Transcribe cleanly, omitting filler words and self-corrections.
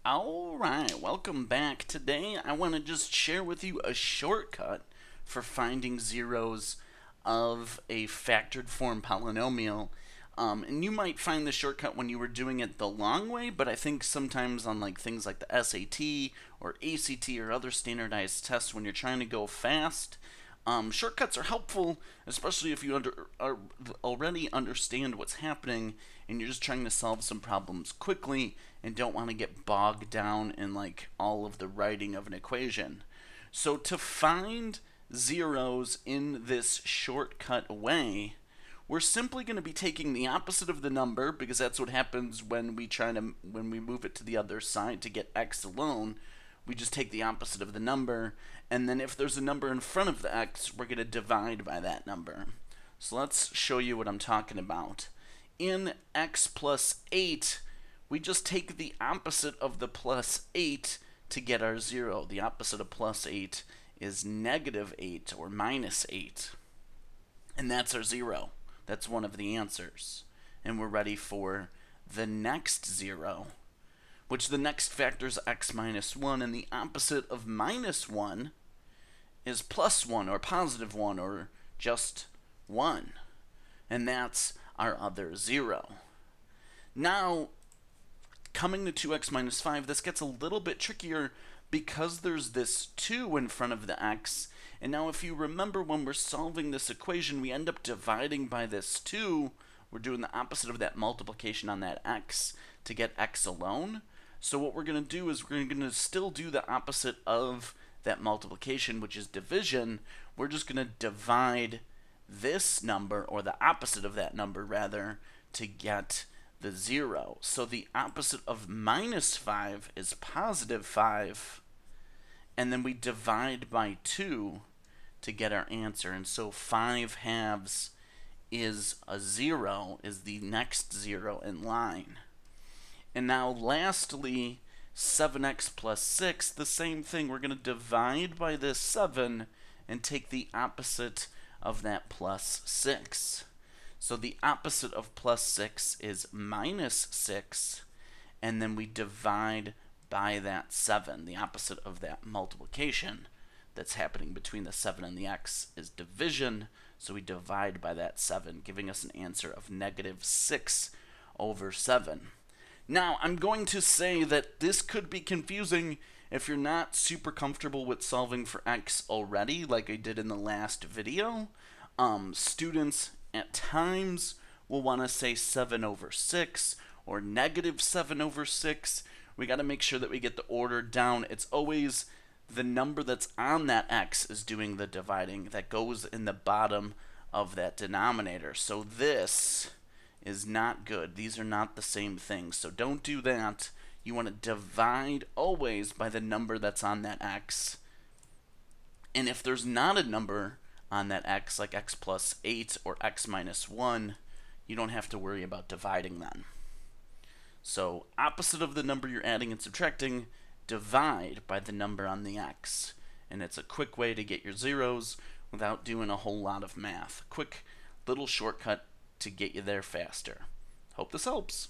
Alright, welcome back. Today I want to just share with you a shortcut for finding zeros of a factored form polynomial. And you might find the shortcut when you were doing it the long way, but I think sometimes on things like the SAT or ACT or other standardized tests when you're trying to go fast, shortcuts are helpful, especially if you already understand what's happening and you're just trying to solve some problems quickly and don't want to get bogged down in all of the writing of an equation. So to find zeros in this shortcut way, we're simply going to be taking the opposite of the number, because that's what happens when we move it to the other side to get x alone. We just take the opposite of the number, and then if there's a number in front of the x, we're going to divide by that number. So let's show you what I'm talking about. In x plus 8, we just take the opposite of the plus 8 to get our 0. The opposite of plus 8 is negative 8 or minus 8. And that's our 0. That's one of the answers. And we're ready for the next 0, which the next factor is x minus 1, and the opposite of minus 1 is plus 1 or positive 1 or just 1. And that's our other 0. Now, coming to 2x minus 5, this gets a little bit trickier because there's this 2 in front of the x. And now if you remember, when we're solving this equation, we end up dividing by this 2. We're doing the opposite of that multiplication on that x to get x alone. So what we're going to do is we're going to still do the opposite of that multiplication, which is division. We're just going to divide this number, or the opposite of that number rather, to get the 0. So the opposite of minus 5 is positive 5, and then we divide by 2 to get our answer. And so 5 halves is a 0, is the next 0 in line. And now lastly, 7x plus 6, the same thing. We're going to divide by this 7 and take the opposite of that plus 6. So the opposite of plus 6 is minus 6, and then we divide by that 7. The opposite of that multiplication that's happening between the 7 and the x is division, so we divide by that 7, giving us an answer of negative 6 over 7. Now, I'm going to say that this could be confusing if you're not super comfortable with solving for x already, like I did in the last video. Students at times will want to say 7 over 6 or negative 7 over 6. We got to make sure that we get the order down. It's always the number that's on that x is doing the dividing. That goes in the bottom of that denominator. So this is not good. These are not the same thing. So don't do that. You want to divide always by the number that's on that x. And if there's not a number on that x, like x plus 8 or x minus 1, you don't have to worry about dividing then. So opposite of the number you're adding and subtracting, divide by the number on the x. And it's a quick way to get your zeros without doing a whole lot of math. Quick little shortcut to get you there faster. Hope this helps.